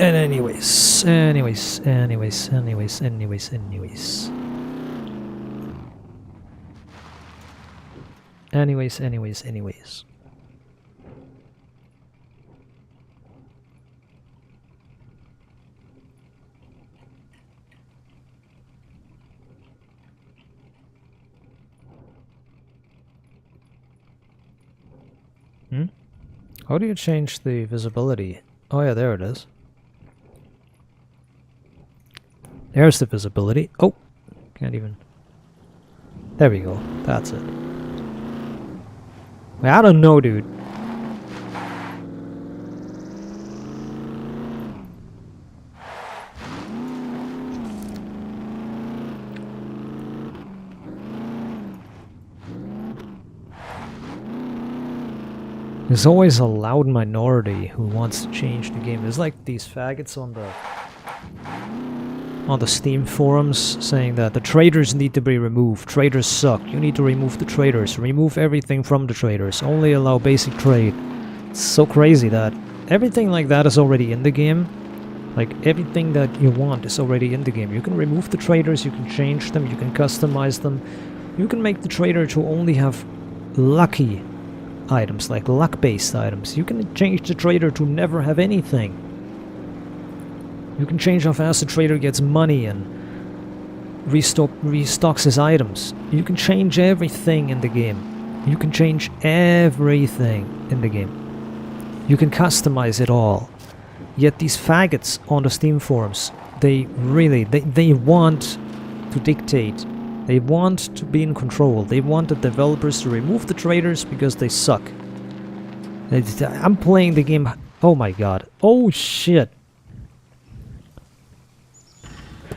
And anyways. How do you change the visibility? Oh yeah, there it is. There's the visibility. Oh, can't even. There we go. That's it. Wait, I don't know, dude. There's always a loud minority who wants to change the game. There's like these faggots on the Steam forums saying that the traders need to be removed. Traders suck. You need to remove the traders. Remove everything from the traders. Only allow basic trade. It's so crazy that everything like that is already in the game. Like everything that you want is already in the game. You can remove the traders, you can change them, you can customize them. You can make the trader to only have lucky items, like luck-based items. You can change the trader to never have anything. You can change how fast the trader gets money and restocks his items. You can change everything in the game. You can change everything in the game. You can customize it all. Yet these faggots on the Steam forums, they want to dictate. They want to be in control. They want the developers to remove the traders because they suck. I'm playing the game. Oh my god. Oh shit.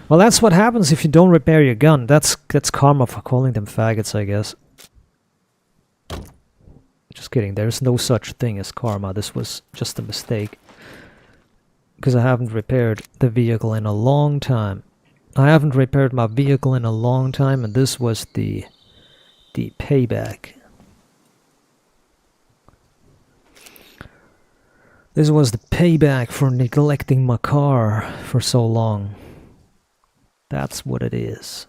Well, that's what happens if you don't repair your gun. That's karma for calling them faggots, I guess. Just kidding. There's no such thing as karma. This was just a mistake. Because I haven't repaired the vehicle in a long time. I haven't repaired my vehicle in a long time, and this was the payback. This was the payback for neglecting my car for so long. That's what it is.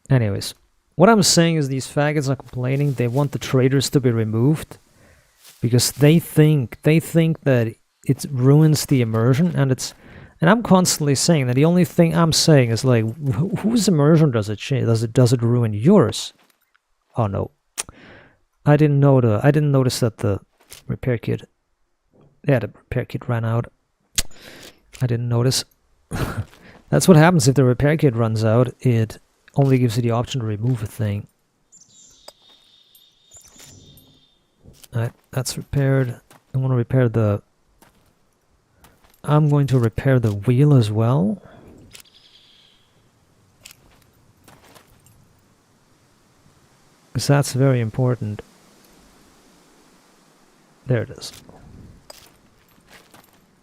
Anyways, what I'm saying is these faggots are complaining. They want the traders to be removed because they think that it ruins the immersion, and I'm constantly saying that the only thing I'm saying is like, whose immersion does it change? Does it ruin yours? Oh no, I didn't notice that the repair kit. Yeah, the repair kit ran out. I didn't notice. That's what happens if the repair kit runs out. It only gives you the option to remove a thing. Alright, that's repaired. I'm going to repair the wheel as well. Because that's very important. There it is.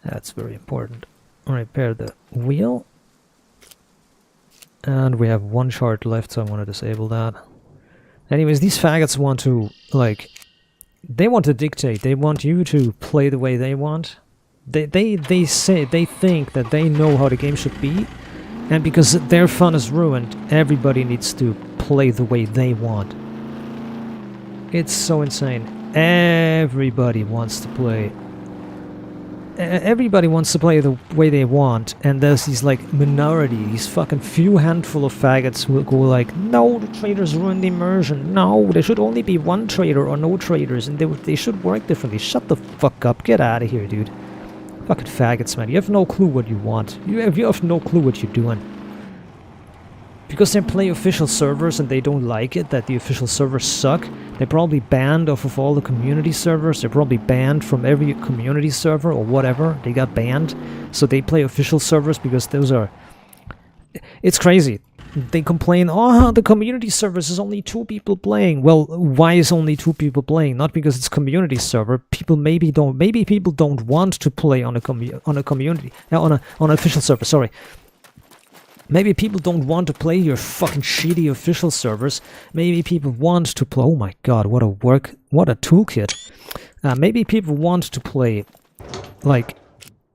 That's very important. I'll repair the wheel. And we have one shard left, so I'm going to disable that. Anyways, these faggots want to, like, they want to dictate. They want you to play the way they want. They think that they know how the game should be, and because their fun is ruined, everybody needs to play the way they want. It's so insane. Everybody wants to play. Everybody wants to play the way they want, and there's these like minority, these fucking few handful of faggots who will go like, no, the traders ruin the immersion. No, there should only be one trader or no traders, and they should work differently. Shut the fuck up. Get out of here, dude. Fucking faggots, man. You have no clue what you want. You have no clue what you're doing. Because they play official servers and they don't like it, that the official servers suck, they're probably banned off of all the community servers. They're probably banned from every community server or whatever. They got banned. So they play official servers because those are... It's crazy. They complain, oh, the community servers is only 2 people playing. Well, why is only 2 people playing? Not because it's community server. Maybe people don't want to play on an official server. Sorry. Maybe people don't want to play your fucking shitty official servers. Maybe people want to play... Oh my god, what a toolkit. Maybe people want to play like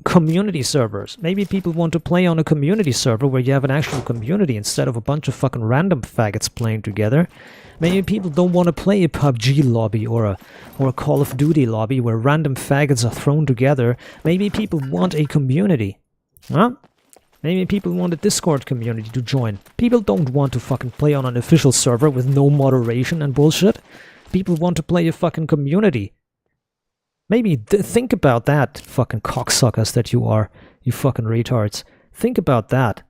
community servers. Maybe people want to play on a community server where you have an actual community instead of a bunch of fucking random faggots playing together. Maybe people don't want to play a PUBG lobby or a Call of Duty lobby where random faggots are thrown together. Maybe people want a community. Huh? Maybe people want a Discord community to join. People don't want to fucking play on an official server with no moderation and bullshit. People want to play a fucking community. Maybe think about that, fucking cocksuckers that you are, you fucking retards. Think about that.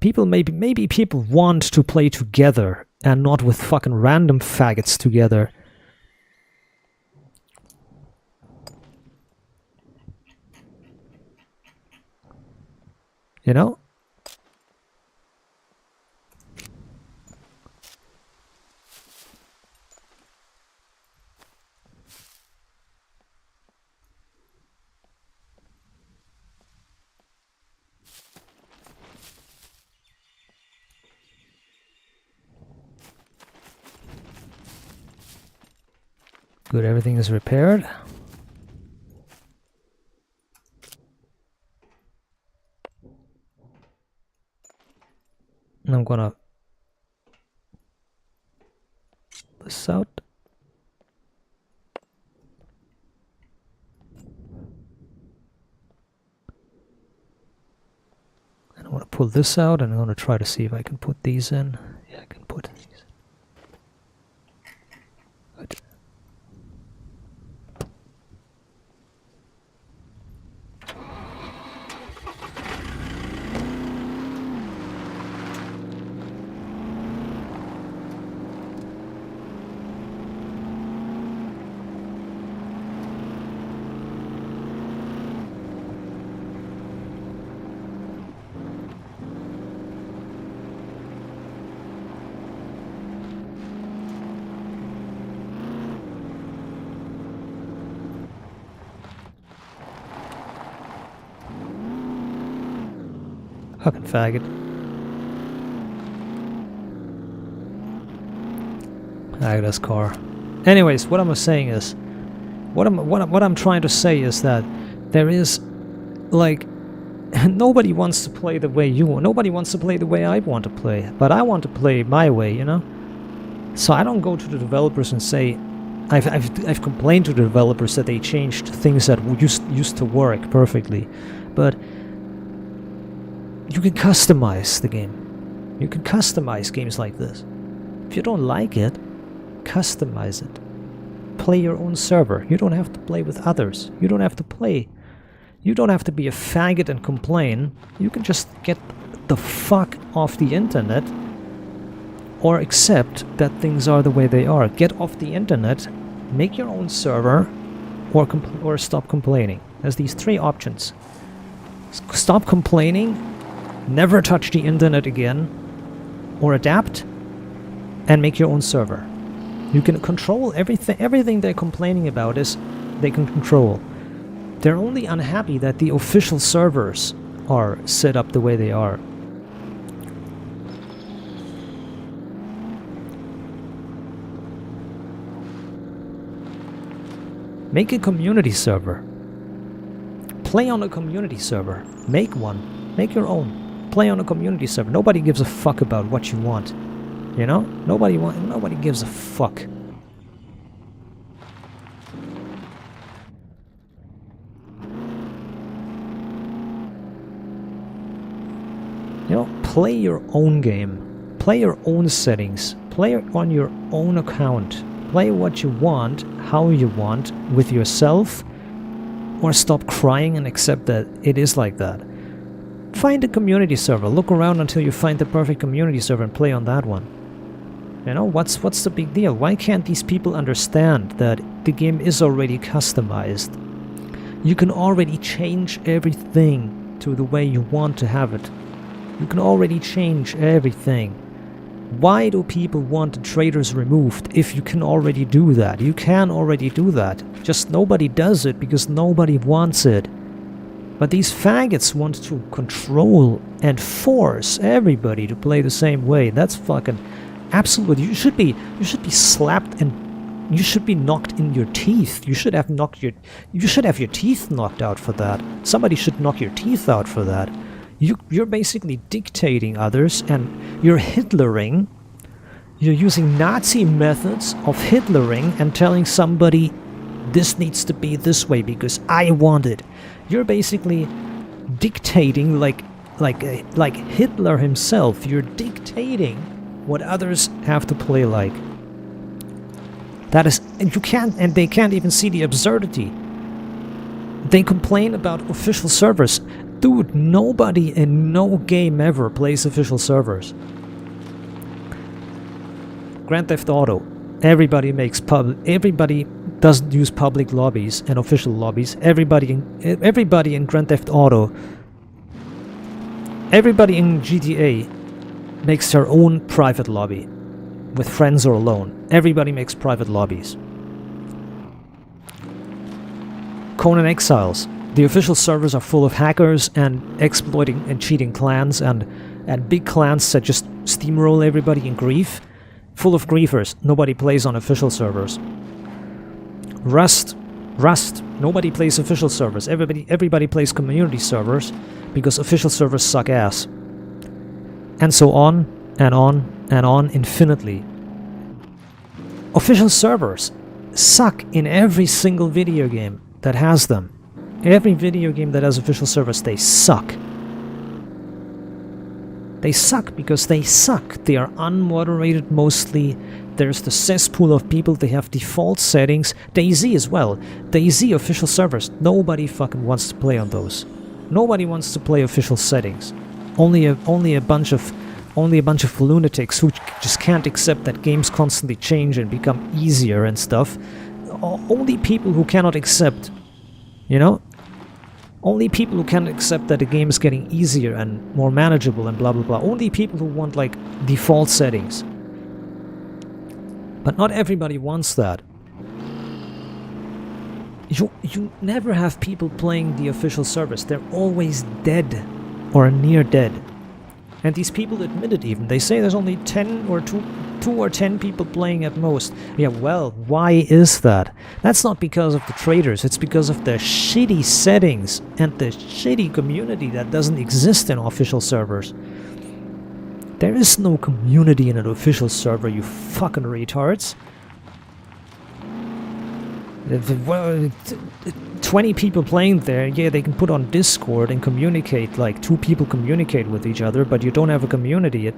People maybe people want to play together and not with fucking random faggots together. You know? Good, everything is repaired. And I'm gonna this out. And I want to pull this out, and I'm gonna try to see if I can put these in. Yeah, I can put these. Good. Fucking faggot. This car. Anyways, what I'm saying is, what I'm trying to say is that there is, like, nobody wants to play the way you want. Nobody wants to play the way I want to play. But I want to play my way, you know. So I don't go to the developers and say, I've complained to the developers that they changed things that used to work perfectly, but you can customize the game. You can customize games like this. If you don't like it, customize it. Play your own server. You don't have to play with others. You don't have to play. You don't have to be a faggot and complain. You can just get the fuck off the internet or accept that things are the way they are. Get off the internet, make your own server, or stop complaining. There's these three options. Stop complaining, never touch the internet again, or adapt and make your own server. You can control everything they're complaining about is they can control. They're only unhappy that the official servers are set up the way they are. Make a community server. Play on a community server. Make one. Make your own. Play on a community server. Nobody gives a fuck about what you want. You know? Nobody gives a fuck. You know, play your own game. Play your own settings. Play on your own account. Play what you want, how you want, with yourself, or stop crying and accept that it is like that. Find a community server. Look around until you find the perfect community server and play on that one. You know, what's the big deal? Why can't these people understand that the game is already customized? You can already change everything to the way you want to have it. You can already change everything. Why do people want the traders removed if you can already do that? You can already do that. Just nobody does it because nobody wants it. But these faggots want to control and force everybody to play the same way. That's fucking absolutely. You should be slapped and You should be knocked in your teeth. You should have your teeth knocked out for that. Somebody should knock your teeth out for that. You're basically dictating others, and you're Hitlering. You're using Nazi methods of Hitlering and telling somebody this needs to be this way because I want it. You're basically dictating like Hitler himself. You're dictating what others have to play like. That is, and they can't even see the absurdity. They complain about official servers. Dude, nobody in no game ever plays official servers. Grand Theft Auto. Everybody doesn't use public lobbies and official lobbies. Everybody in Grand Theft Auto, everybody in GTA makes their own private lobby, with friends or alone. Everybody makes private lobbies. Conan Exiles. The official servers are full of hackers and exploiting and cheating clans and big clans that just steamroll everybody in grief. Full of griefers. Nobody plays on official servers. Rust. Nobody plays official servers. Everybody plays community servers because official servers suck ass. And so on and on and on infinitely. Official servers suck in every single video game that has them. Every video game that has official servers, they suck. They suck because they suck. They are unmoderated mostly. There's the cesspool of people. They have default settings. DayZ as well. DayZ official servers. Nobody fucking wants to play on those. Nobody wants to play official settings. Only a bunch of lunatics who just can't accept that games constantly change and become easier and stuff. Only people who cannot accept, you know? Only people who can accept that the game is getting easier and more manageable and blah blah blah. Only people who want like default settings. But not everybody wants that. You never have people playing the official servers. They're always dead or near dead. And these people admit it even. They say there's only 10 or 2 or 10 people playing at most. Yeah, well, why is that? That's not because of the traders. It's because of the shitty settings and the shitty community that doesn't exist in official servers. There is no community in an official server, you fucking retards. 20 people playing there, yeah, they can put on Discord and communicate, like 2 people communicate with each other, but you don't have a community.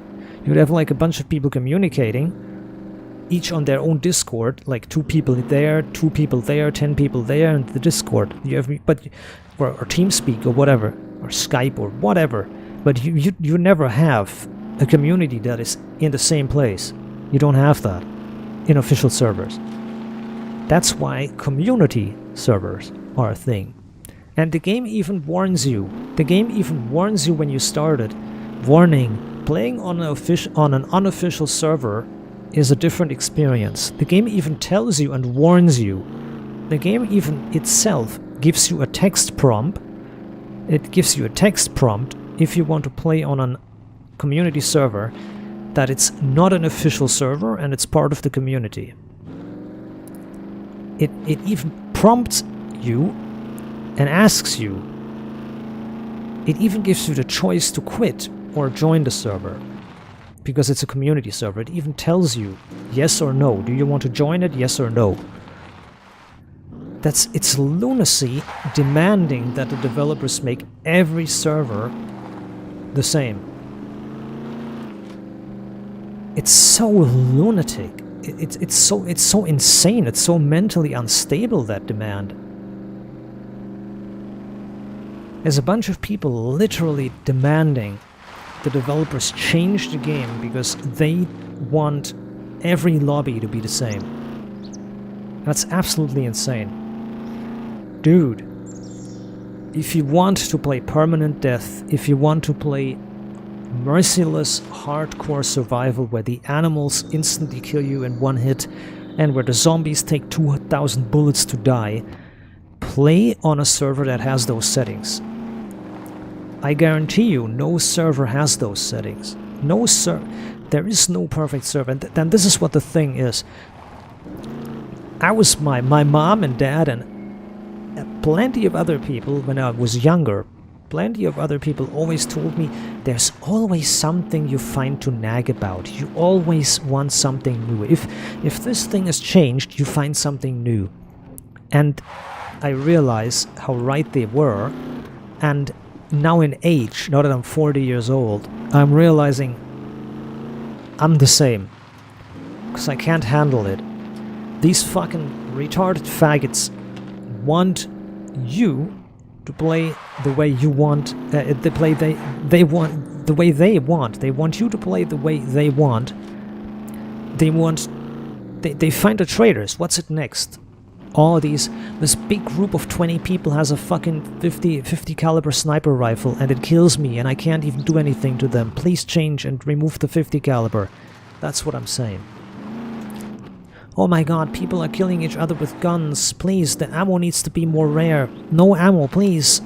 You'd have like a bunch of people communicating, each on their own Discord, like 2 people there, 2 people there, 10 people there, and the Discord. You have, or TeamSpeak or whatever, or Skype or whatever. But you never have a community that is in the same place. You don't have that in official servers. That's why community servers are a thing. And the game even warns you. The game even warns you when you started. Warning, playing on an unofficial server is a different experience. The game even tells you and warns you. The game even itself gives you a text prompt. It gives you a text prompt if you want to play on a community server that it's not an official server and it's part of the community. It even prompts you and asks you. It even gives you the choice to quit or join the server because it's a community server. It even tells you yes or no. Do you want to join it? Yes or no. It's lunacy demanding that the developers make every server the same. It's so lunatic. It's so insane. It's so mentally unstable, that demand. There's a bunch of people literally demanding the developers change the game because they want every lobby to be the same. That's absolutely insane. Dude, if you want to play permanent death, if you want to play merciless hardcore survival where the animals instantly kill you in one hit and where the zombies take 2,000 bullets to die, play on a server that has those settings. I guarantee you no server has those settings. There is no perfect server, and this is what the thing is. my mom and dad and plenty of other people when I was younger, plenty of other people always told me there's always something you find to nag about. You always want something new. If this thing has changed, you find something new. And I realize how right they were. And now in age, now that I'm 40 years old, I'm realizing I'm the same. Because I can't handle it. These fucking retarded faggots want you to play the way you want. They want the way they want. They want you to play the way they want. They find the traitors. What's it next? All this big group of 20 people has a fucking 50 caliber sniper rifle and it kills me and I can't even do anything to them. Please change and remove the 50 caliber. That's what I'm saying. Oh my god, people are killing each other with guns. Please, the ammo needs to be more rare. No ammo, please.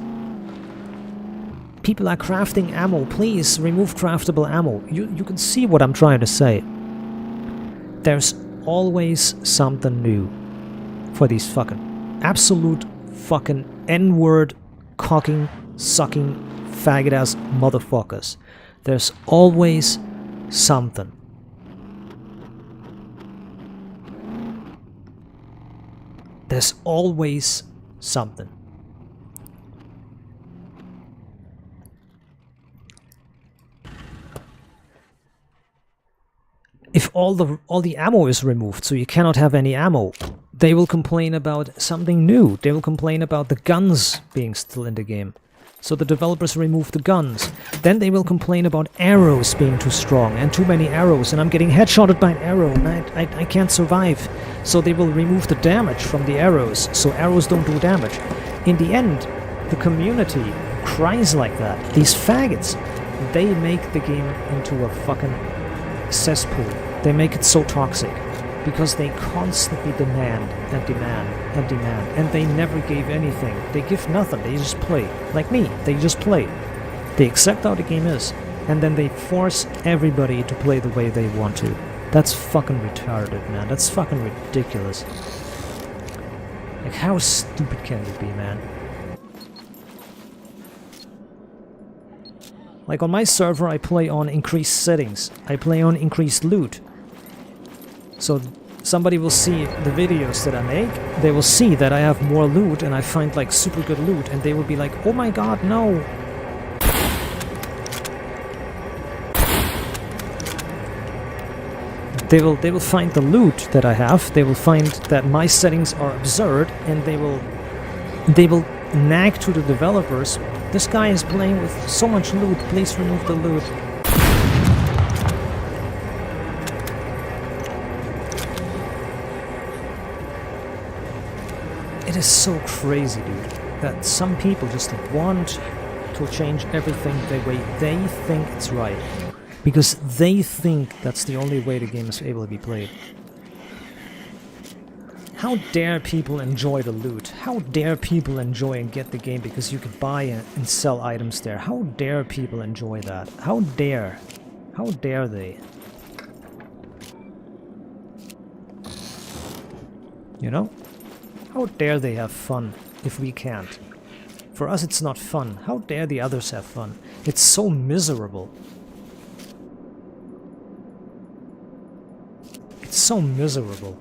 People are crafting ammo. Please, remove craftable ammo. You can see what I'm trying to say. There's always something new for these fucking absolute fucking N-word cocking, sucking, faggot-ass motherfuckers. There's always something. There's always something. If all the ammo is removed, so you cannot have any ammo, they will complain about something new. They will complain about the guns being still in the game. So the developers remove the guns. Then they will complain about arrows being too strong and too many arrows, and I'm getting headshotted by an arrow and I can't survive. So they will remove the damage from the arrows, so arrows don't do damage. In the end, the community cries like that. These faggots, they make the game into a fucking cesspool. They make it so toxic because they constantly demand and demand and demand, and they never gave anything. They give nothing. They just play. Like me, they just play. They accept how the game is, and then they force everybody to play the way they want to. That's fucking retarded, man. That's fucking ridiculous. Like, how stupid can you be, man? Like, on my server, I play on increased settings. I play on increased loot. So somebody will see the videos that I make, they will see that I have more loot and I find like super good loot, and they will be like, oh my god, no. They will find the loot that I have, they will find that my settings are absurd, and they will nag to the developers, this guy is playing with so much loot, please remove the loot. It is so crazy, dude, that some people just want to change everything the way they think it's right. Because they think that's the only way the game is able to be played. How dare people enjoy the loot? How dare people enjoy and get the game because you could buy and sell items there? How dare people enjoy that? How dare? How dare they? You know? How dare they have fun if we can't? For us it's not fun. How dare the others have fun? It's so miserable. It's so miserable.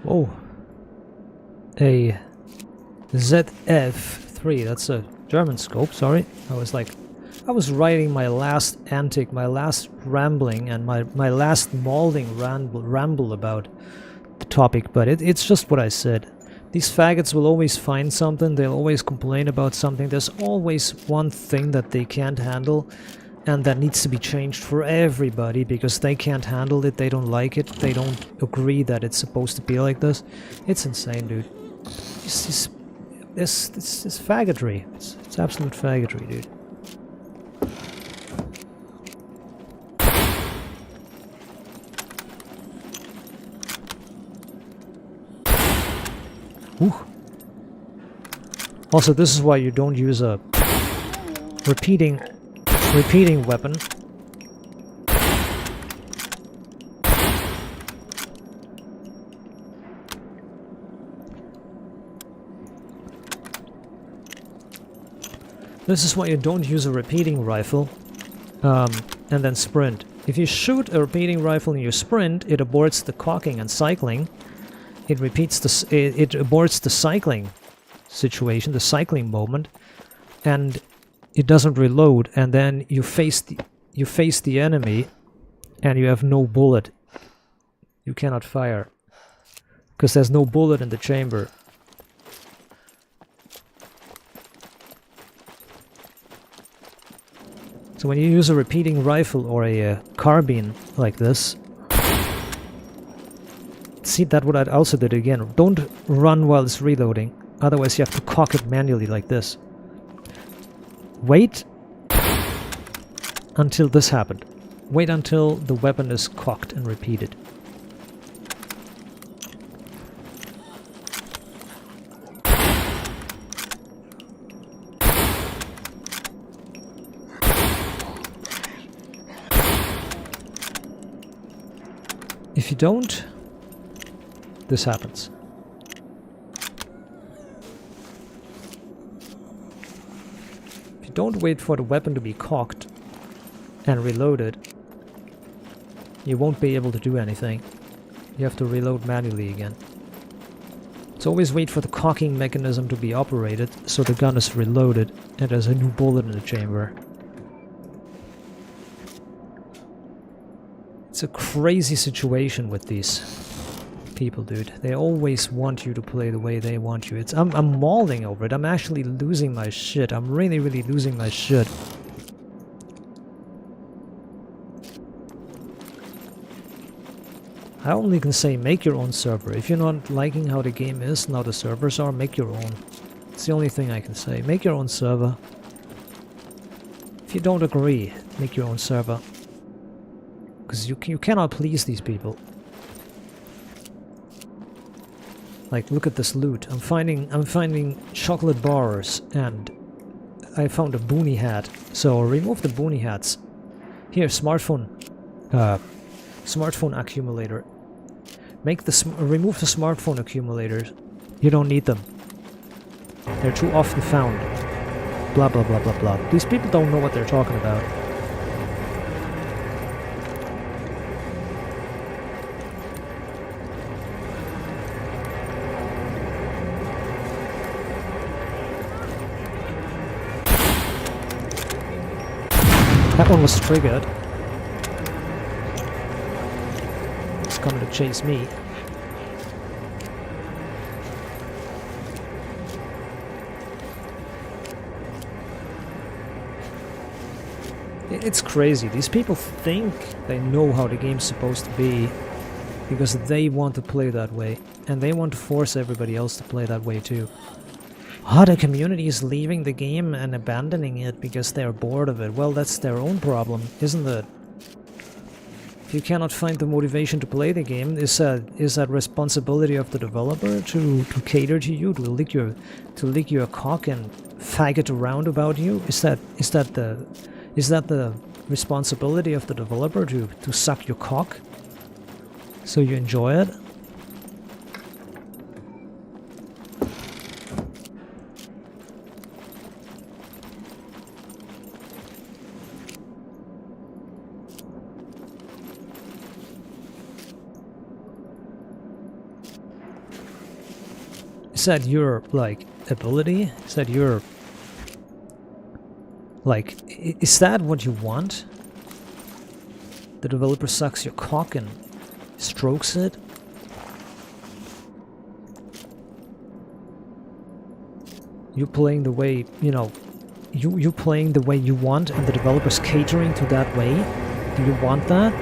Whoa. A ZF3, that's a German scope, sorry. I was writing my last antic, my last rambling, and my last mauling ramble about the topic, but it's just what I said. These faggots will always find something, they'll always complain about something, there's always one thing that they can't handle, and that needs to be changed for everybody, because they can't handle it, they don't like it, they don't agree that it's supposed to be like this. It's insane, dude. This faggotry. It's absolute faggotry, dude. Ooh. Also, this is why you don't use a repeating weapon. This is why you don't use a repeating rifle and then sprint. If you shoot a repeating rifle and you sprint, it aborts the cocking and cycling. It aborts the cycling situation, the cycling moment, and it doesn't reload. And then you face the enemy, and you have no bullet. You cannot fire because there's no bullet in the chamber. So when you use a repeating rifle or a carbine like this, see that what I also did again. Don't run while it's reloading, otherwise you have to cock it manually like this. Wait until this happened. Wait until the weapon is cocked and repeated. If you don't, this happens. If you don't wait for the weapon to be cocked and reloaded, you won't be able to do anything. You have to reload manually again. So always wait for the cocking mechanism to be operated so the gun is reloaded and there's a new bullet in the chamber. It's a crazy situation with these people, dude. They always want you to play the way they want you. I'm mauling over it. I'm actually losing my shit. I'm really losing my shit. I only can say make your own server. If you're not liking how the game is and how the servers are, make your own. It's the only thing I can say. Make your own server. If you don't agree, make your own server. Because you cannot please these people. Like, look at this loot. I'm finding chocolate bars, and I found a boonie hat. So remove the boonie hats. Here, smartphone accumulator. Remove the smartphone accumulators. You don't need them. They're too often found. Blah blah blah blah blah. These people don't know what they're talking about. That one was triggered. It's coming to chase me. It's crazy. These people think they know how the game's supposed to be because they want to play that way, and they want to force everybody else to play that way too. Ah, the community is leaving the game and abandoning it because they're bored of it. Well, that's their own problem, isn't it? If you cannot find the motivation to play the game, is that responsibility of the developer to cater to you, to lick your cock and faggot around about you? Is that the responsibility of the developer to suck your cock so you enjoy it? Is that your, like, ability? Is that your... Like, is that what you want? The developer sucks your cock and strokes it? You playing the way, you know, you playing the way you want and the developer's catering to that way? Do you want that?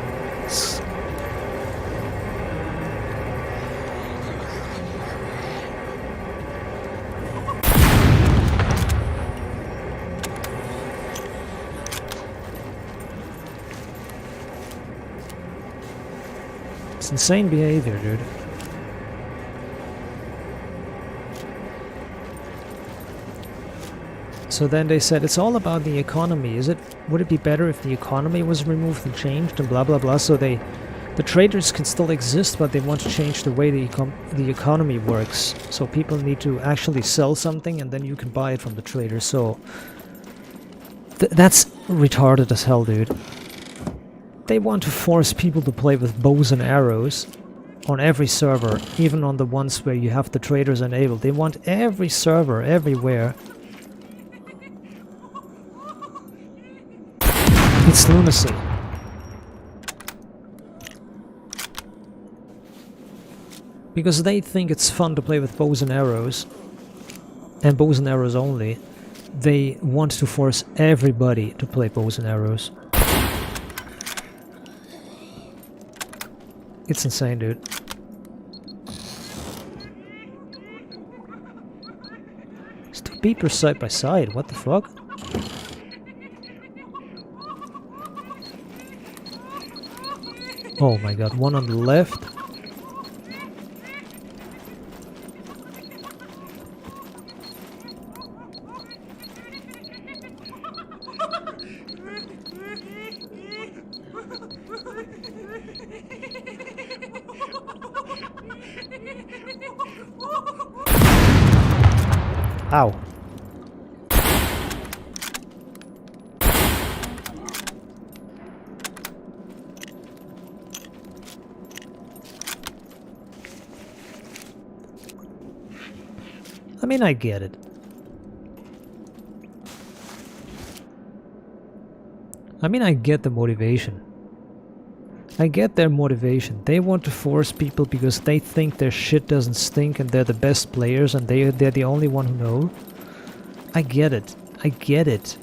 It's insane behavior, dude. So then they said it's all about the economy. Would it be better if the economy was removed and changed and blah blah blah? So the traders can still exist, but they want to change the way the economy works. So people need to actually sell something and then you can buy it from the traders. So that's retarded as hell, dude. They want to force people to play with bows and arrows on every server, even on the ones where you have the traders enabled. They want every server, everywhere. It's lunacy. Because they think it's fun to play with bows and arrows only. They want to force everybody to play bows and arrows. It's insane, dude. It's two beepers side by side, what the fuck? Oh my god, one on the left. Ow. I mean, I get it. I mean, I get the motivation. I get their motivation. They want to force people because they think their shit doesn't stink and they're the best players and they're the only one who know. I get it. I get it.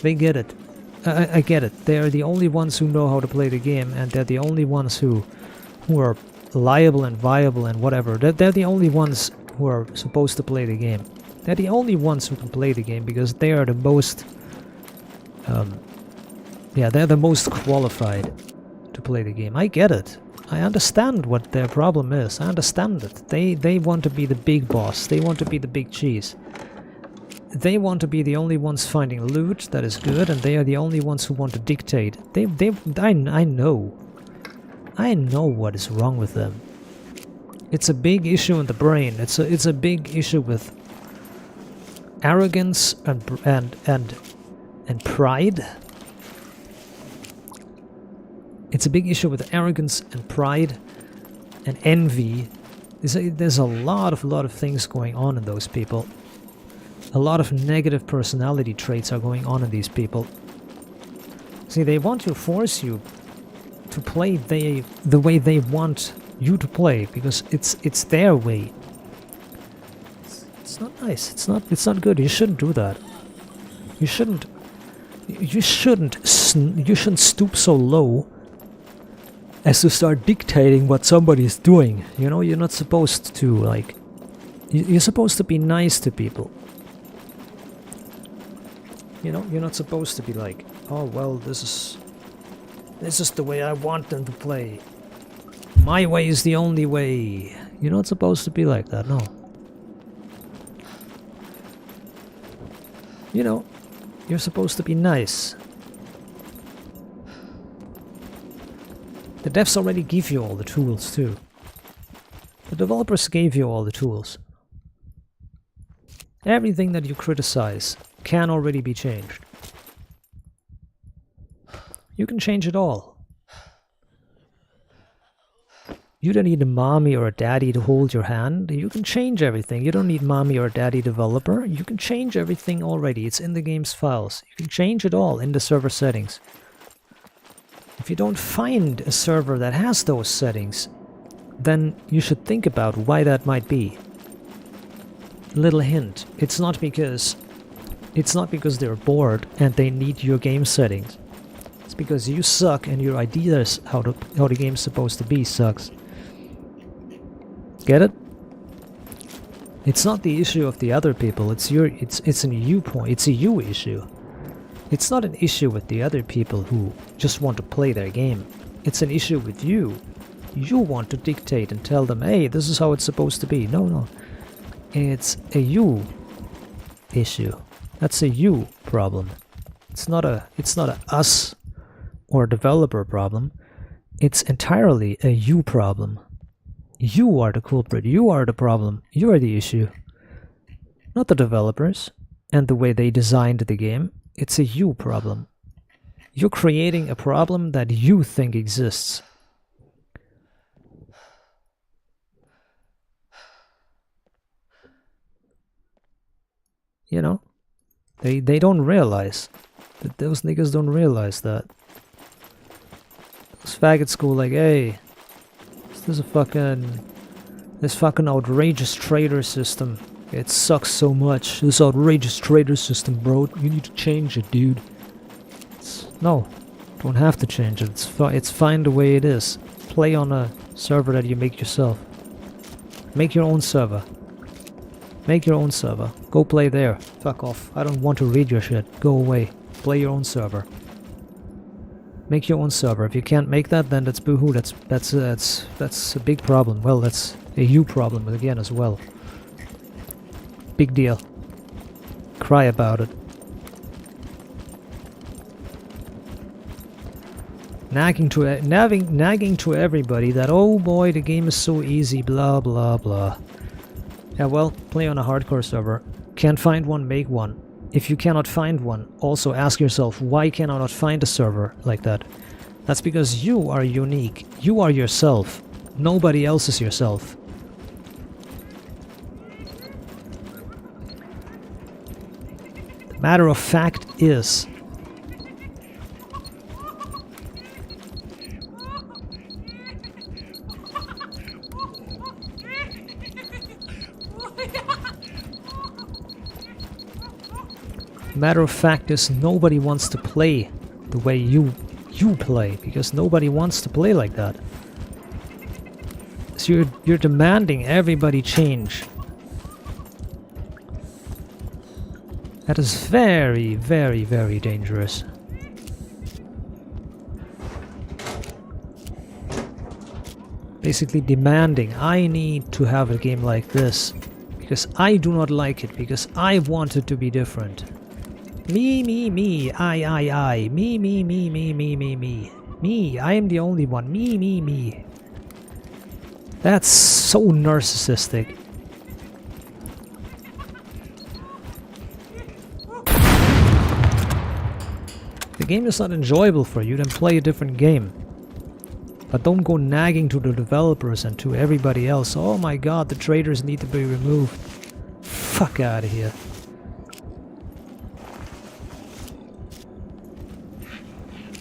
They get it. I get it. They are the only ones who know how to play the game and they're the only ones who are liable and viable and whatever. They're the only ones who are supposed to play the game. They're the only ones who can play the game because they are the most... yeah, they're the most qualified to play the game. I get it. I understand what their problem is. I understand it. They want to be the big boss. They want to be the big cheese. They want to be the only ones finding loot that is good, and they are the only ones who want to dictate. I know. I know what is wrong with them. It's a big issue in the brain. It's a big issue with arrogance and pride. It's a big issue with arrogance and pride and envy. There's a lot of things going on in those people. A lot of negative personality traits are going on in these people. See, they want to force you to play the way they want you to play because it's their way. It's not nice. It's not good. You shouldn't do that. You shouldn't stoop so low as to start dictating what somebody is doing. You know, you're not supposed to, like... You're supposed to be nice to people. You know, you're not supposed to be like, oh, well, this is the way I want them to play. My way is the only way. You're not supposed to be like that, no. You know, you're supposed to be nice. The devs already give you all the tools, too. The developers gave you all the tools. Everything that you criticize can already be changed. You can change it all. You don't need a mommy or a daddy to hold your hand. You can change everything. You don't need mommy or daddy developer. You can change everything already. It's in the game's files. You can change it all in the server settings. If you don't find a server that has those settings, then you should think about why that might be. Little hint. It's not because they're bored and they need your game settings. It's because you suck and your ideas how the game's supposed to be sucks. Get it? It's not the issue of the other people, it's a you point, it's a you issue. It's not an issue with the other people who just want to play their game. It's an issue with you. You want to dictate and tell them, hey, this is how it's supposed to be. No. It's a you issue. That's a you problem. It's not a us or developer problem. It's entirely a you problem. You are the culprit. You are the problem. You are the issue. Not the developers and the way they designed the game. It's a you problem. You're creating a problem that you think exists. You know? They don't realize. Those niggas don't realize that. Those faggots go like, hey, this fucking outrageous trader system. It sucks so much. This outrageous trader system, bro. You need to change it, dude. No, don't have to change it. It's fine the way it is. Play on a server that you make yourself. Make your own server. Make your own server. Go play there. Fuck off. I don't want to read your shit. Go away. Play your own server. Make your own server. If you can't make that, then that's boohoo. That's a big problem. Well, that's a you problem again as well. Big deal. Cry about it. Nagging to everybody that, oh boy, the game is so easy, blah blah blah. Yeah, well, play on a hardcore server. Can't find one, make one. If you cannot find one, also ask yourself, why can I not find a server like that? That's because you are unique. You are yourself. Nobody else is yourself. Matter of fact is, nobody wants to play the way you play, because nobody wants to play like that. So you're demanding everybody change. That is very, very, very dangerous. Basically demanding, I need to have a game like this because I do not like it, because I want it to be different. Me, I, me, I am the only one, me. That's so narcissistic. The game is not enjoyable for you, then play a different game. But don't go nagging to the developers and to everybody else. Oh my god, the traders need to be removed. Fuck out of here.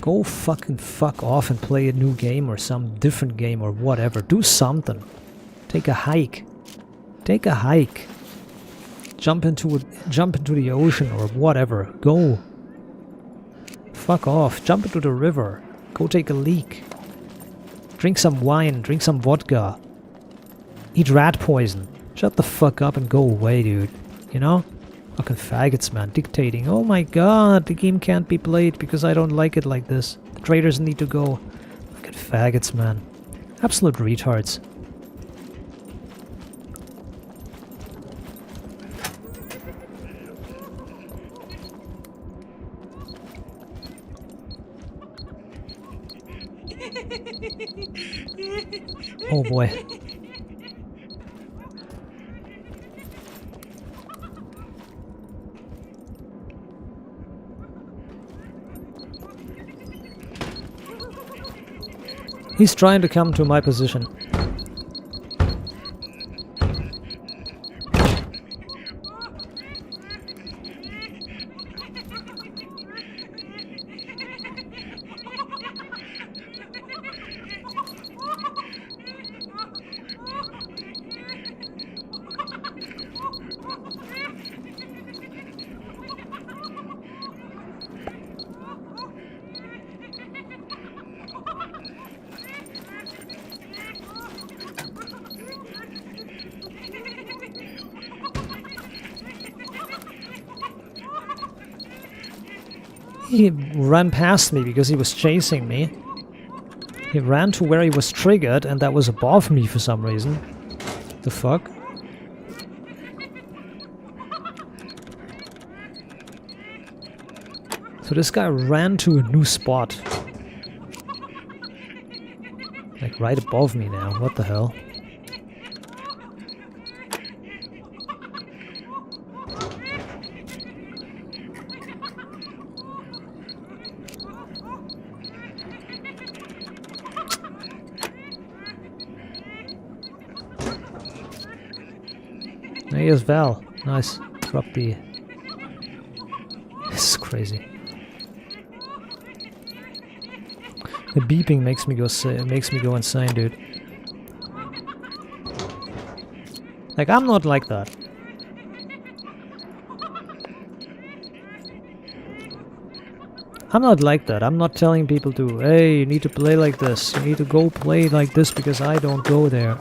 Go fucking fuck off and play a new game or some different game or whatever. Do something. Take a hike. Take a hike. Jump into the ocean or whatever. Go. Fuck off. Jump into the river. Go take a leak. Drink some wine. Drink some vodka. Eat rat poison. Shut the fuck up and go away, dude. You know? Fucking faggots, man. Dictating. Oh my god, the game can't be played because I don't like it like this. The traders need to go. Fucking faggots, man. Absolute retards. Oh boy. He's trying to come to my position. He ran past me because he was chasing me. He ran to where he was triggered, and that was above me for some reason. The fuck? So this guy ran to a new spot. Like right above me now. What the hell? Here's Val. Nice. Drop the... This is crazy. The beeping makes me go insane, dude. Like, I'm not like that. I'm not like that. I'm not telling people to, hey, you need to play like this. You need to go play like this because I don't go there.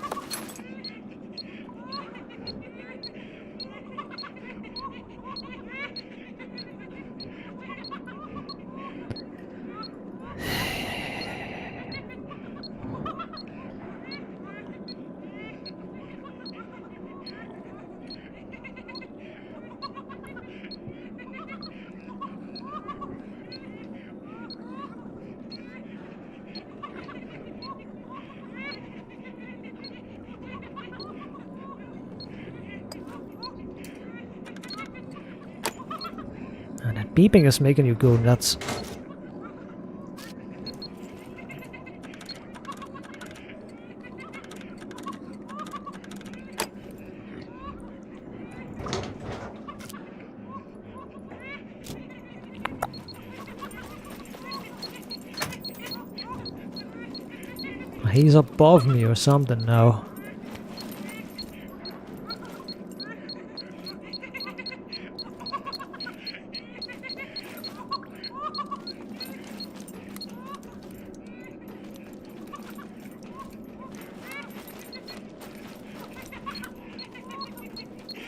And that beeping is making you go nuts. He's above me or something now.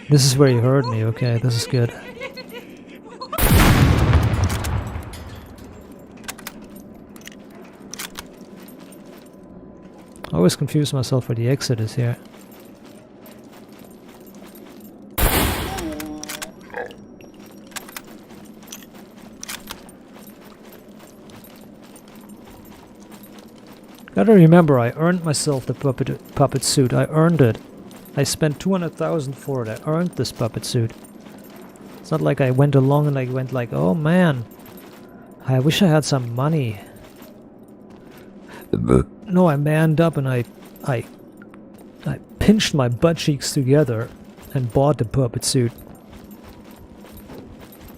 This is where you heard me, okay, this is good. I always confuse myself where the exit is here. Gotta remember, I earned myself the puppet suit. I earned it. I spent 200,000 for it. I earned this puppet suit. It's not like I went along and I went like, oh man, I wish I had some money. No, I manned up and I pinched my butt cheeks together and bought the puppet suit.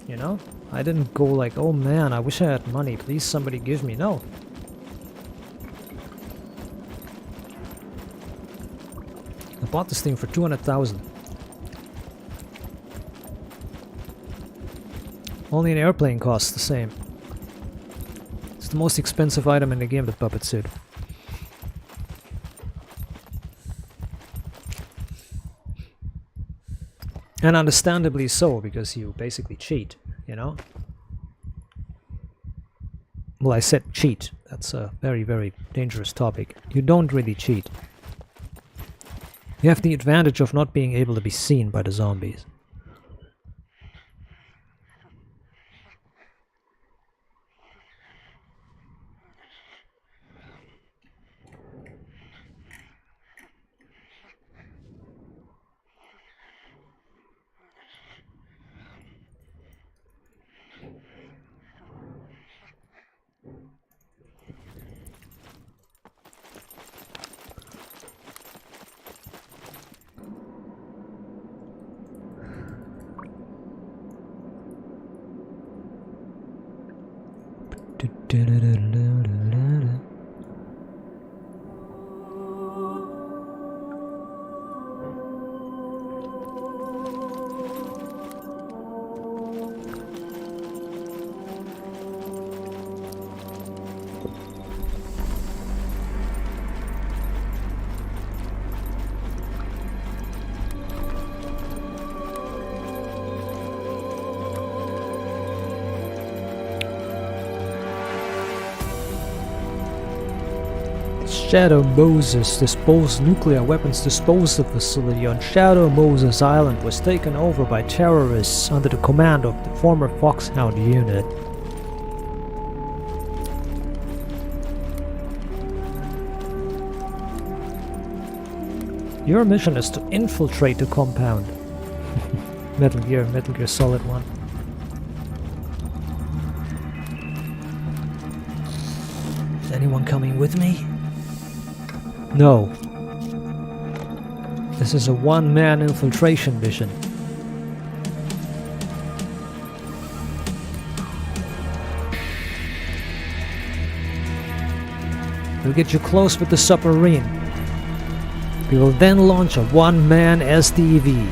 You know? I didn't go like, oh man, I wish I had money. Please somebody give me. No. I bought this thing for 200,000. Only an airplane costs the same. It's the most expensive item in the game, the puppet suit. And understandably so, because you basically cheat, you know? Well, I said cheat. That's a very, very dangerous topic. You don't really cheat. You have the advantage of not being able to be seen by the zombies. Shadow Moses nuclear weapons disposal facility on Shadow Moses Island was taken over by terrorists under the command of the former Foxhound unit. Your mission is to infiltrate the compound. Metal Gear Solid 1. Is anyone coming with me? No. This is a one-man infiltration mission. We'll get you close with the submarine. We will then launch a one-man SDV.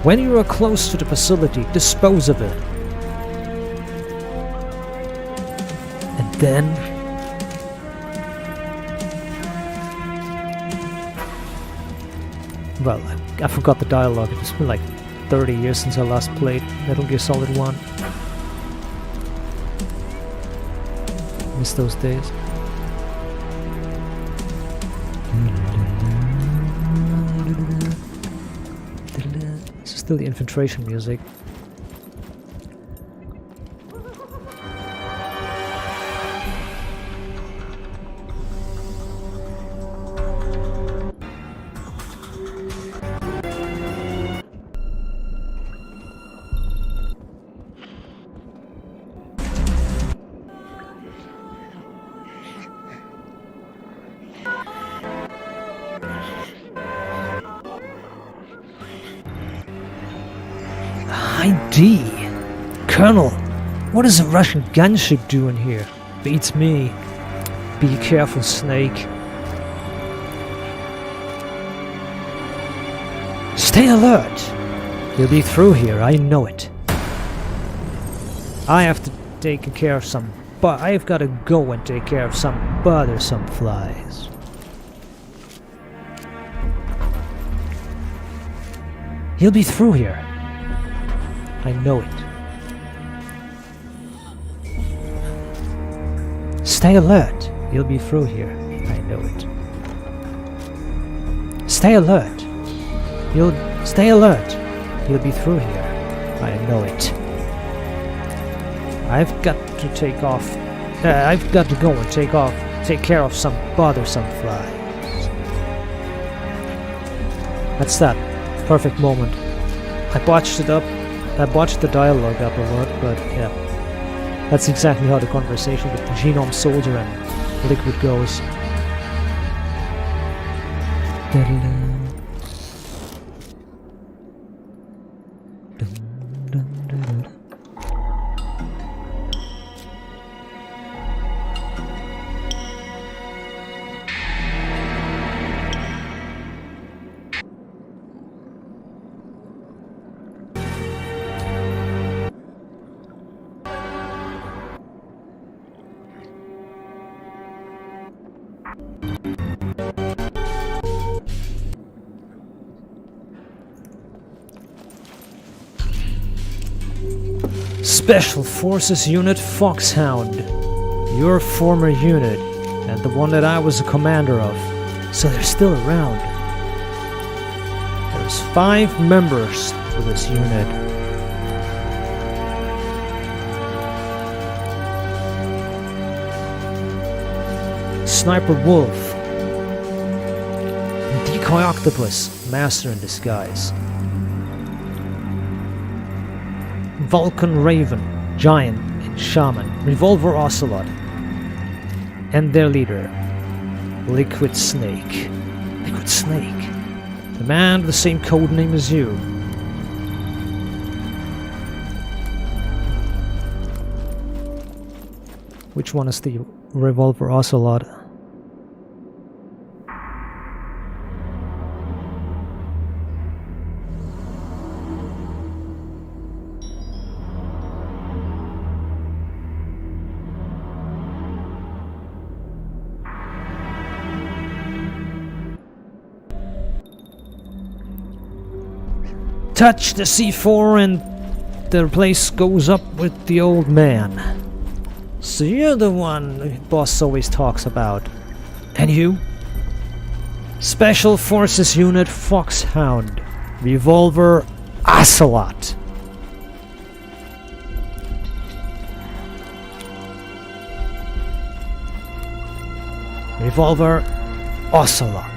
When you are close to the facility, dispose of it. And then... well, I forgot the dialogue. It's been like 30 years since I last played Metal Gear Solid 1. Miss those days. This is still the infiltration music. ID? Colonel, what is a Russian gunship doing here? Beats me. Be careful, Snake. Stay alert! You'll be through here, I know it. I have to take care of some... but I've got to go and take care of some bothersome flies. He'll be through here. I know it. Stay alert. You'll be through here. I know it. Stay alert. You'll stay alert. You'll be through here. I know it. I've got to take off. I've got to go and take care of some bothersome flies. That's that perfect moment. I botched it up. I botched the dialogue up a lot, but yeah. That's exactly how the conversation with the Genome Soldier and Liquid goes. Special Forces Unit Foxhound. Your former unit, and the one that I was a commander of. So they're still around. There's 5 members to this unit. Sniper Wolf. Decoy Octopus, Master in Disguise. Vulcan Raven, Giant and Shaman, Revolver Ocelot, and their leader, Liquid Snake. Liquid Snake, the man with the same code name as you. Which one is the Revolver Ocelot? Touch the C4 and the place goes up with the old man. So you're the one the boss always talks about. And you? Special Forces Unit Foxhound. Revolver Ocelot. Revolver Ocelot.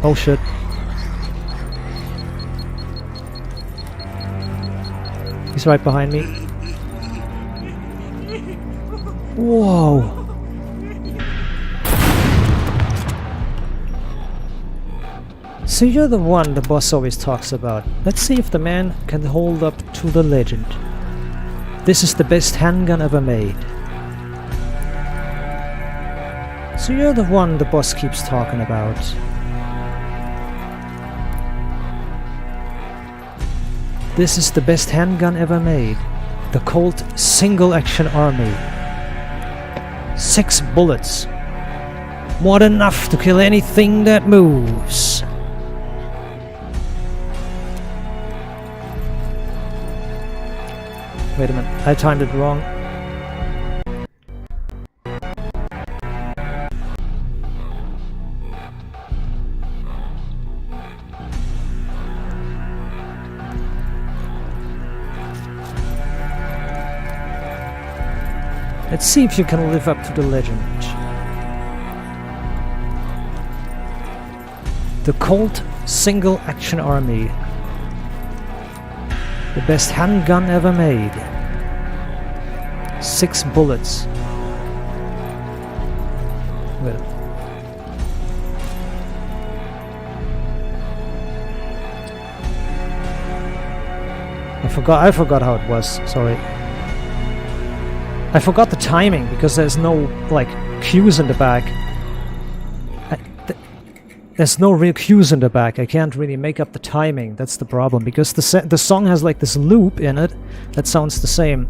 Oh shit. He's right behind me. Whoa. So you're the one the boss always talks about. Let's see if the man can hold up to the legend. This is the best handgun ever made. So you're the one the boss keeps talking about. This is the best handgun ever made. The Colt Single Action Army. 6 bullets. More than enough to kill anything that moves. Wait a minute, I timed it wrong. Let's see if you can live up to the legend. The Colt Single Action Army. The best handgun ever made. 6 bullets. Wait. I forgot how it was, sorry. I forgot the timing because there's no, like, cues in the back. There's no real cues in the back. I can't really make up the timing. That's the problem, because the song has like this loop in it that sounds the same.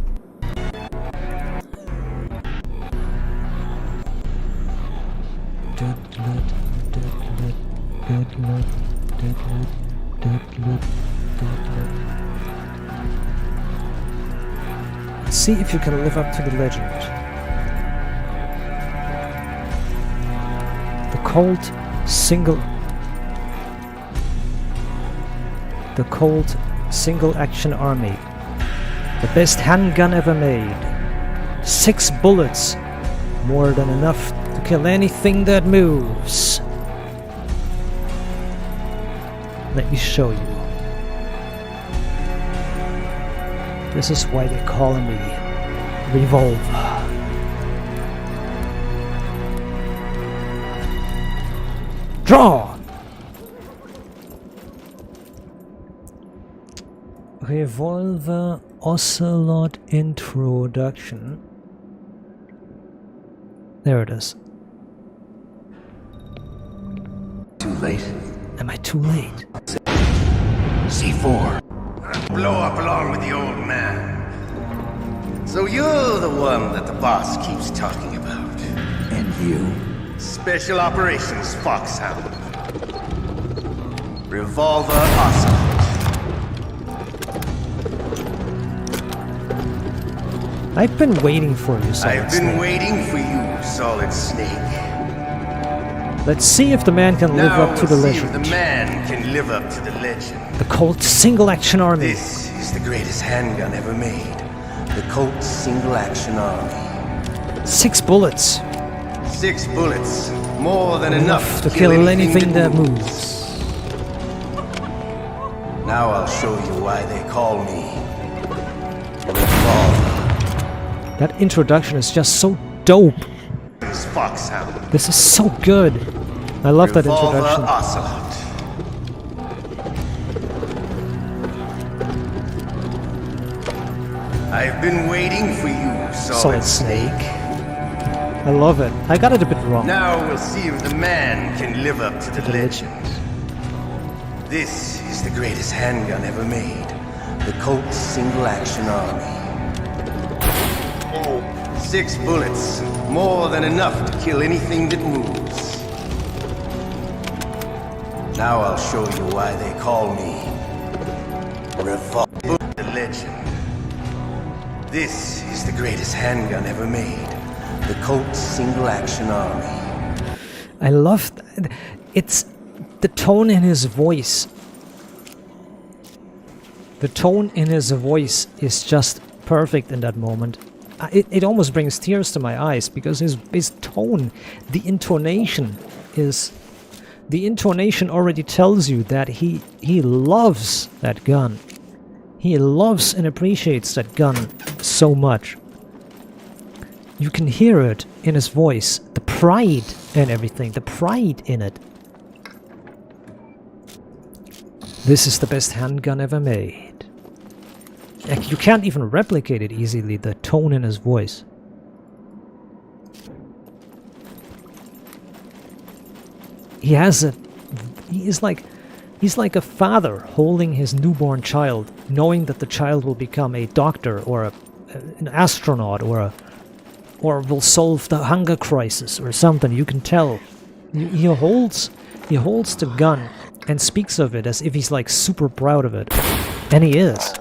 Let's see if you can live up to the legend. The Colt Single Action Army. The best handgun ever made. 6 bullets. More than enough to kill anything that moves. Let me show you. This is why they call me Revolver. Draw! Revolver Ocelot introduction. There it is. Too late? Am I too late? C4. Blow up along with the old man. So you're the one that the boss keeps talking about. And you? Special Operations Foxhound. Revolver Ocelot. I've been waiting for you, Solid I've been Snake. waiting for you, Solid Snake. Let's see if the man can live Now up to the we'll see legend. if the man can live up to the legend. The Colt Single Action Army. This is the greatest handgun ever made. The Colt Single Action Army. 6 bullets. 6 bullets. More than enough to kill anything that moves. Now I'll show you why they call me Revolver. That introduction is just so dope. This Foxhound. This is so good. I love that Revolver introduction. Ocelot. I've been waiting for you, Solid Snake. I love it. I got it a bit wrong. Now we'll see if the man can live up to the legend. This is the greatest handgun ever made. The Colt Single Action Army. 6 bullets. More than enough to kill anything that moves. Now I'll show you why they call me Revolver the Legend. This is the greatest handgun ever made. The Colt Single Action Army. I love that. It's the tone in his voice. The tone in his voice is just perfect in that moment. It almost brings tears to my eyes because his tone, the intonation already tells you that he loves that gun. He loves and appreciates that gun so much. You can hear it in his voice, the pride and everything, the pride in it. This is the best handgun ever made. You can't even replicate it easily, the tone in his voice. He's like a father holding his newborn child, knowing that the child will become a doctor or an astronaut or will solve the hunger crisis or something. You can tell. He holds the gun and speaks of it as if he's like super proud of it. And he is.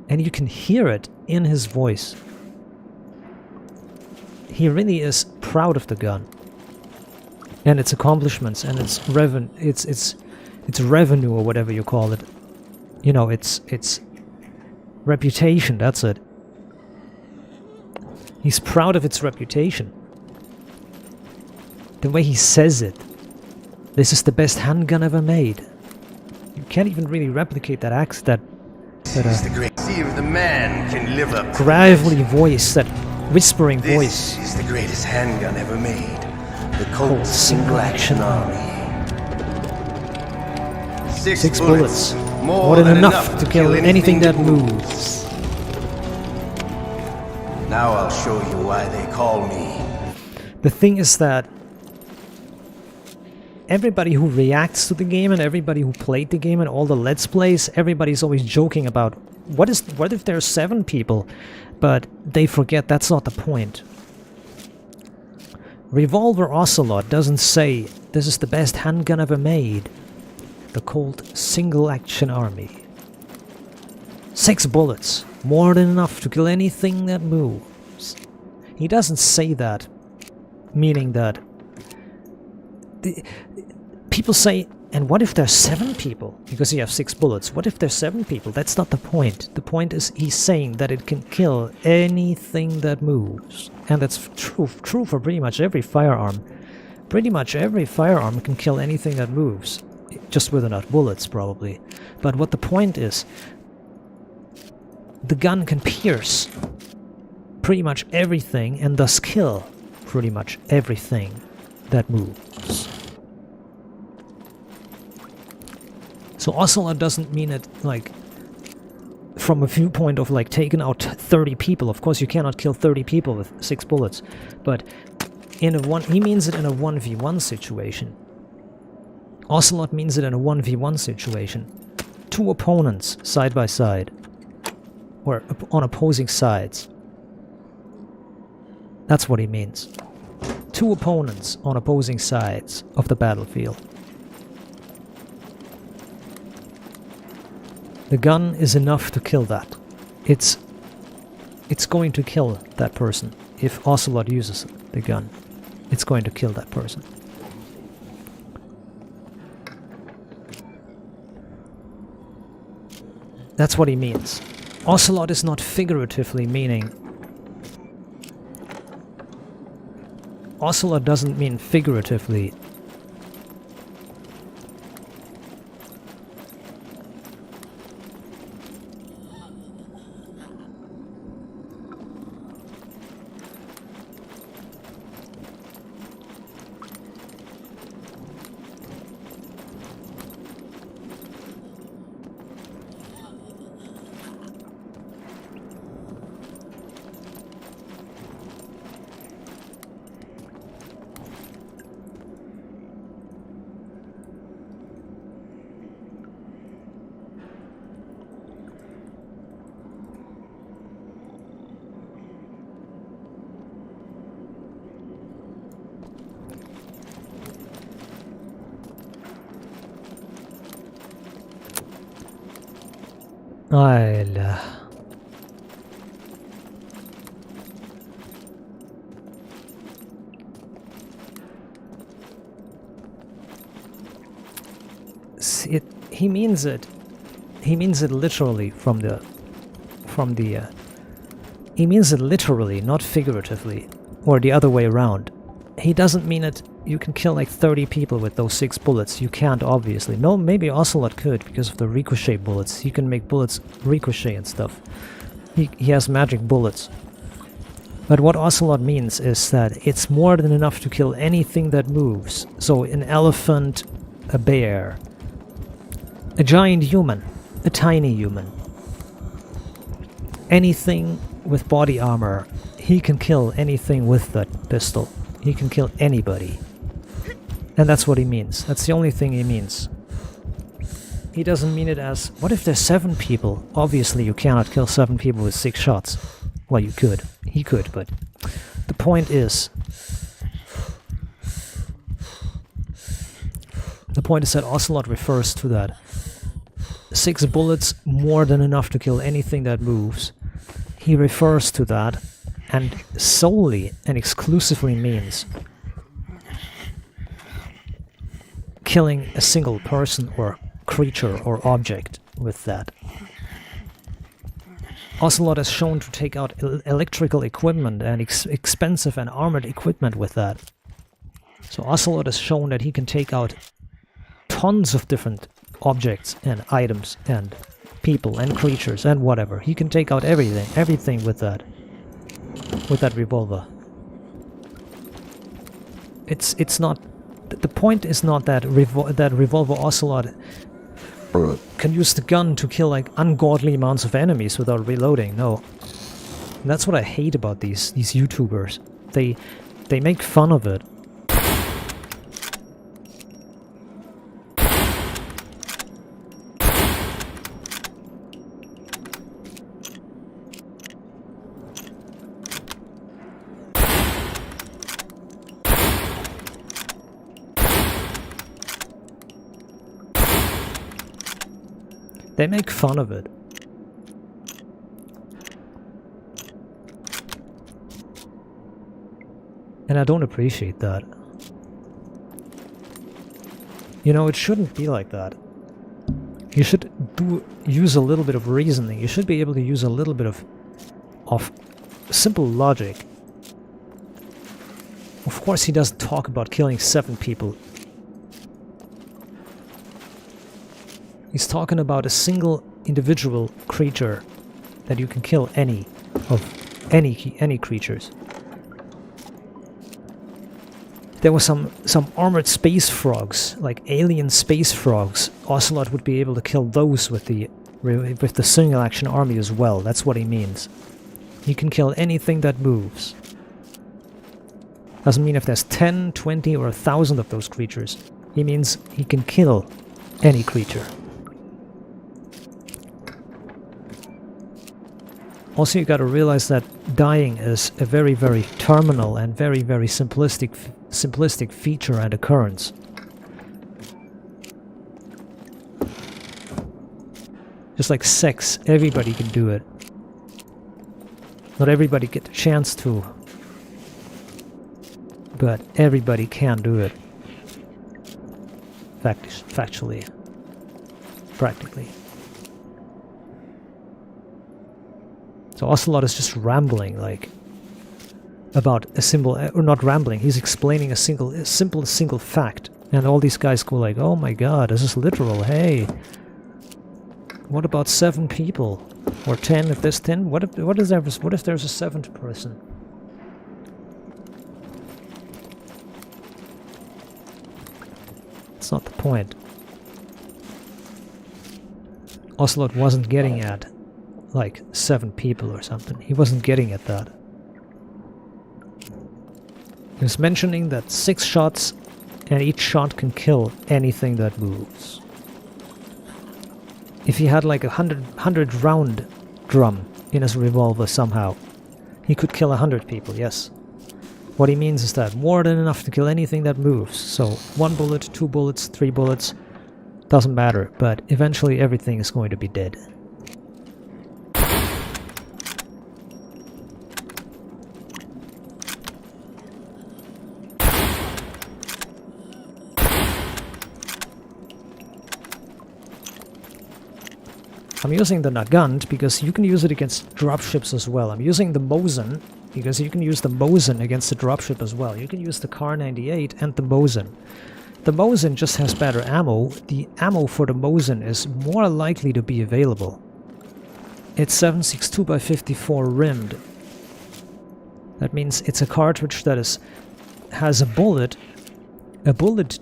And you can hear it in his voice. He really is proud of the gun and its accomplishments and its revenue or whatever you call it. You know, its reputation. That's it. He's proud of its reputation. The way he says it. This is the best handgun ever made. You can't even really replicate that See if the man can live up to gravelly voice, that whispering this voice. is the greatest handgun ever made. The Colt Single Action Army. Six bullets. More than enough to kill anything that moves. Now I'll show you why they call me. The thing is that everybody who reacts to the game and everybody who played the game and all the Let's Plays, everybody's always joking about what if there's 7 people, but they forget that's not the point. Revolver Ocelot doesn't say this is the best handgun ever made. The Colt Single Action Army. 6 bullets, more than enough to kill anything that moves. He doesn't say that, meaning that people say, and what if there's 7 people? Because you have 6 bullets. What if there's 7 people? That's not the point. The point is he's saying that it can kill anything that moves. And that's true for pretty much every firearm. Pretty much every firearm can kill anything that moves. Just with enough bullets, probably. But what the point is, the gun can pierce pretty much everything and thus kill pretty much everything that moves. So Ocelot doesn't mean it like from a viewpoint of like taking out 30 people. Of course you cannot kill 30 people with 6 bullets, but he means it in a 1v1 situation. Ocelot means it in a 1v1 situation. 2 opponents side by side or on opposing sides. That's what he means. 2 opponents on opposing sides of the battlefield. The gun is enough to kill that. It's going to kill that person. If Ocelot uses the gun, it's going to kill that person. That's what he means. Ocelot is not figuratively meaning... Ocelot doesn't mean figuratively. I'll... he means it. He means it literally he means it literally, not figuratively, or the other way around. He doesn't mean it. You can kill like 30 people with those 6 bullets. You can't, obviously. No, maybe Ocelot could because of the ricochet bullets. He can make bullets ricochet and stuff. He has magic bullets. But what Ocelot means is that it's more than enough to kill anything that moves. So an elephant, a bear, a giant human, a tiny human. Anything with body armor, he can kill anything with that pistol. He can kill anybody. And that's what he means. That's the only thing he means. He doesn't mean it as, what if there's 7 people? Obviously you cannot kill 7 people with 6 shots. Well, you could. He could, but the point is... The point is that Ocelot refers to that. 6 bullets, more than enough to kill anything that moves. He refers to that, and solely and exclusively means killing a single person or creature or object with that. Ocelot is shown to take out electrical equipment and expensive and armored equipment with that. So Ocelot has shown that he can take out tons of different objects and items and people and creatures and whatever. He can take out everything with that revolver. It's not, the point is not that revolver Ocelot can use the gun to kill like ungodly amounts of enemies without reloading. No. And that's what I hate about these YouTubers. They make fun of it. They make fun of it. And I don't appreciate that. You know, it shouldn't be like that. You should use a little bit of reasoning. You should be able to use a little bit of simple logic. Of course he doesn't talk about killing 7 people. He's talking about a single individual creature that you can kill any creatures. There were some armored space frogs, like alien space frogs. Ocelot would be able to kill those with the single action army as well. That's what he means. He can kill anything that moves. Doesn't mean if there's 10, 20 or 1,000 of those creatures. He means he can kill any creature. Also, you gotta realize that dying is a very, very terminal and very, very simplistic feature and occurrence. Just like sex, everybody can do it. Not everybody get the chance to, but everybody can do it. Factually. Practically. So Ocelot is just rambling, like, about a symbol, or not rambling, he's explaining a simple fact. And all these guys go like, oh my god, this is literal, hey. What about 7 people? Or 10, if there's 10? What if there's a 7th person? That's not the point. Ocelot wasn't getting at like 7 people or something. He wasn't getting at that. He was mentioning that 6 shots and each shot can kill anything that moves. If he had like a 100 round drum in his revolver somehow, he could kill 100 people, yes. What he means is that more than enough to kill anything that moves. So 1 bullet, 2 bullets, 3 bullets, doesn't matter, but eventually everything is going to be dead. I'm using the Nagant because you can use it against dropships as well. I'm using the Mosin because you can use the Mosin against the dropship as well. You can use the Kar 98 and the Mosin. The Mosin just has better ammo. The ammo for the Mosin is more likely to be available. It's 7.62 by 54 rimmed. That means it's a cartridge that has a bullet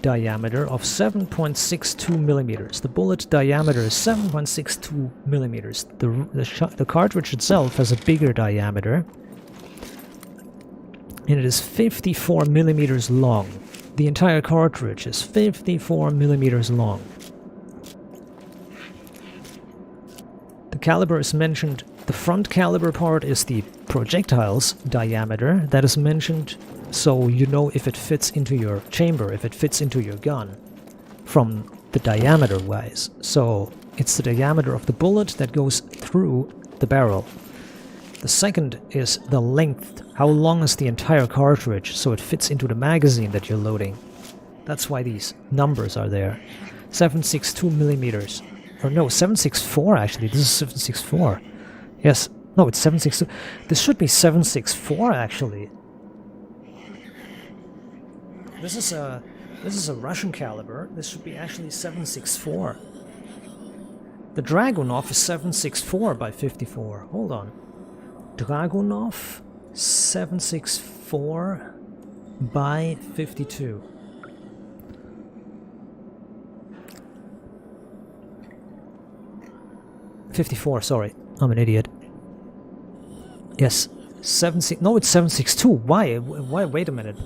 diameter of 7.62 millimeters. The bullet diameter is 7.62 millimeters. The cartridge itself has a bigger diameter, and it is 54 millimeters long. The entire cartridge is 54 millimeters long. The caliber is mentioned. The front caliber part is the projectile's diameter. That is mentioned so you know if it fits into your chamber, if it fits into your gun from the diameter wise. So it's the diameter of the bullet that goes through the barrel. The second is the length. How long is the entire cartridge so it fits into the magazine that you're loading. That's why these numbers are there. 7.62 millimeters. Or no, 7.64 actually. This is 7.64. Yes. No, it's 7.62. This should be 7.64 actually. This is a Russian caliber. This should be actually 7.64. The Dragunov is 7.64 by 54. Hold on. Dragunov 7.64 by 52. .54, sorry. I'm an idiot. Yes. 7.6. No, it's 7.62. Why? Why? Wait a minute.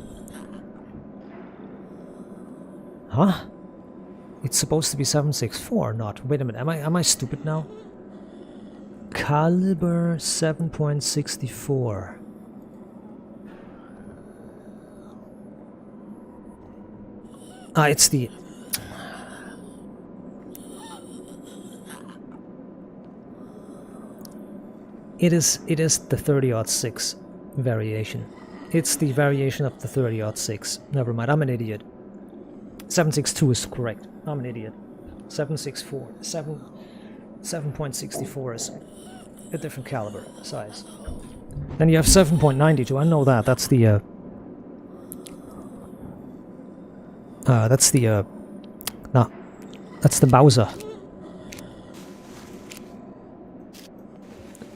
Huh? It's supposed to be 7.64, not. Wait a minute. Am I stupid now? Caliber 7.64. It's the... It is the 30-06 variation. It's the variation of the 30-06. Never mind, I'm an idiot. 7.62 is correct. I'm an idiot. 7.64 is a different caliber size. Then you have 7.92. I know that. That's the Mauser.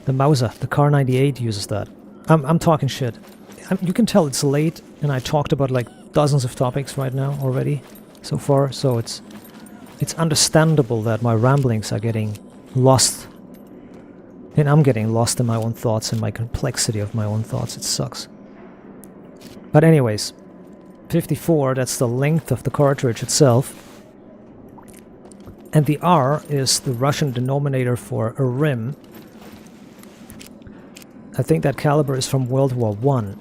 The Mauser, the Kar 98 uses that. I'm talking shit. You can tell it's late, and I talked about like dozens of topics right now already, so far. So it's understandable that my ramblings are getting lost, and I'm getting lost in my own thoughts and my complexity of my own thoughts. It sucks. But anyways, 54. That's the length of the cartridge itself, and the R is the Russian denominator for a rim. I think that caliber is from World War I.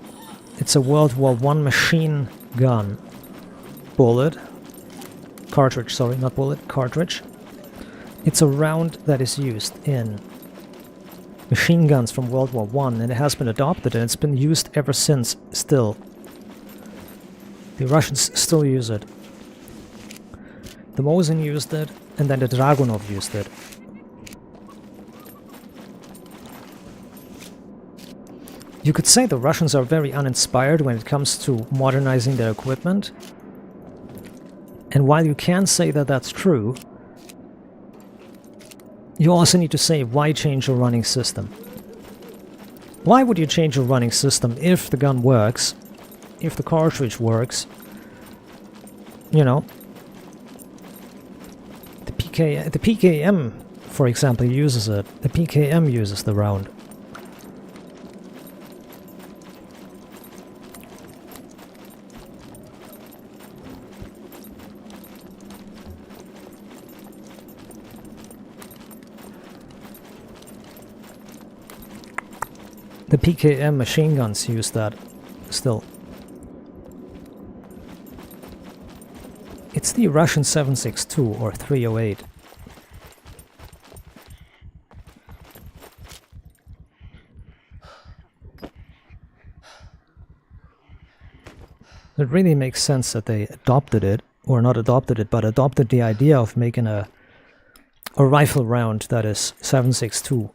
It's a World War I machine gun. Bullet. Cartridge, sorry, not bullet, cartridge. It's a round that is used in machine guns from World War I, and it has been adopted, and it's been used ever since, still. The Russians still use it. The Mosin used it, and then the Dragunov used it. You could say the Russians are very uninspired when it comes to modernizing their equipment. And while you can say that that's true, you also need to say, why change a running system? Why would you change a running system if the gun works, if the cartridge works? You know, the PKM, for example, uses it. The PKM uses the round. The PKM machine guns use that still. It's the Russian 7.62 or 308. It really makes sense that they adopted it, or not adopted it, but adopted the idea of making a Or rifle round, that is 7.62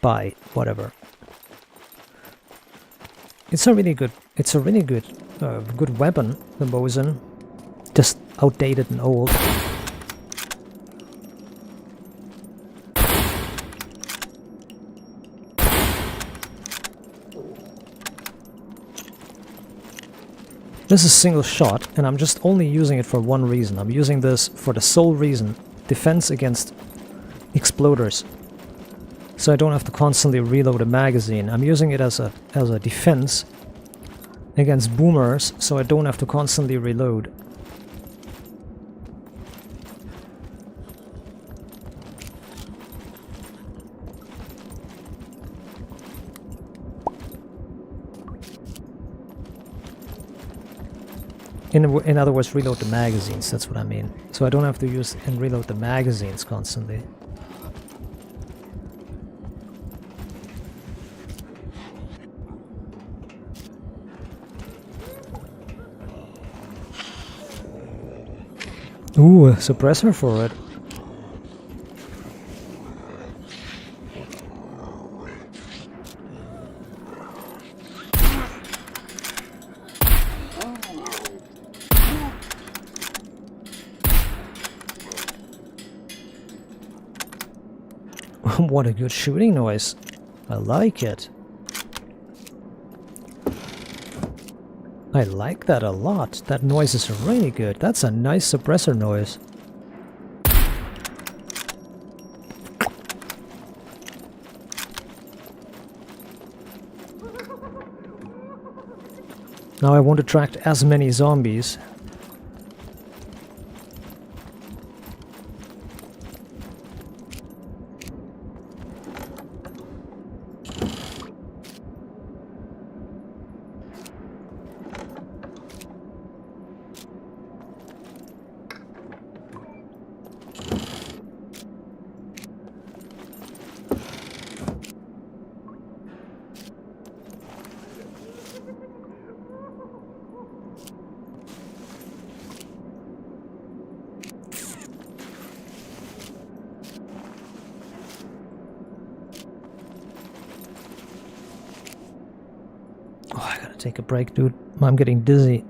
by whatever. It's a really good good weapon, the Mosin. Just outdated and old. This is single shot, and I'm just only using it for one reason. I'm using this for the sole reason, defense against exploders. So I don't have to constantly reload a magazine. I'm using it as a defense against boomers, so I don't have to constantly reload. In other words, reload the magazines, that's what I mean. So I don't have to use and reload the magazines constantly. Ooh, a suppressor for it. What a good shooting noise. I like it. I like that a lot. That noise is really good. That's a nice suppressor noise. Now I won't attract as many zombies. Oh, I gotta take a break, dude. I'm getting dizzy.